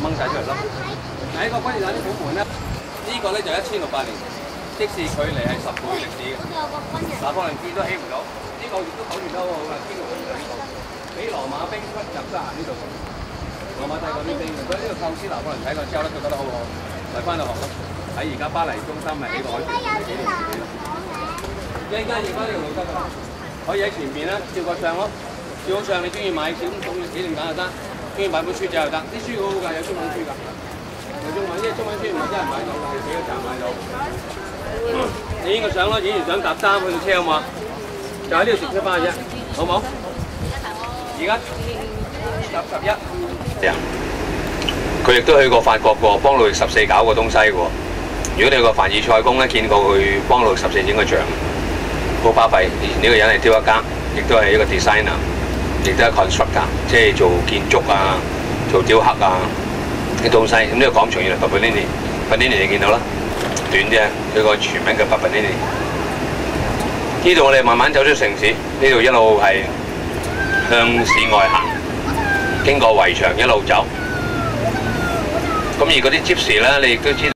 掹晒出嚟咯。嗱，呢個軍事大啲拱門咧，呢個咧就1600年，即是距離係10倍歷史嘅。拿破崙建都起唔到，呢個亦都保存得好好㗎，堅固喺呢度，俾羅馬兵屈入都行呢度。羅馬帝國啲兵，所以呢個構思拿破崙睇過之後咧，佢覺得好好，咪翻到學咯。喺而家巴黎中心咪起個海豚紀念館咯。一陣間影翻呢條路得㗎啦，可以喺前面咧照個相咯，照個相你中意買小種紀念版就得，中意買本書仔又得，啲書好好㗎，有中文書㗎，有中文，因為中文書唔係真係買到㗎，係幾個站買到。你影個相咯，影完相搭3去到車好嘛？就喺呢度直出翻嘅啫，好冇？而家11。佢亦都去過法國喎，幫路易14搞過東西喎。如果你去過凡爾賽宮咧，見過佢幫路易14整個像，好巴閉。以前呢個人係雕刻家，亦都係一個 designer， 亦都係 constructor， 即係做建築啊、做雕刻啊啲東西。咁呢個廣場原來 Paganini 你見到啦，短啫，佢個全名叫 Paganini。呢度我哋慢慢走出城市，呢度一路係向市外行，經過圍牆一路走。咁而嗰啲 gypsy 咧，你亦都知道。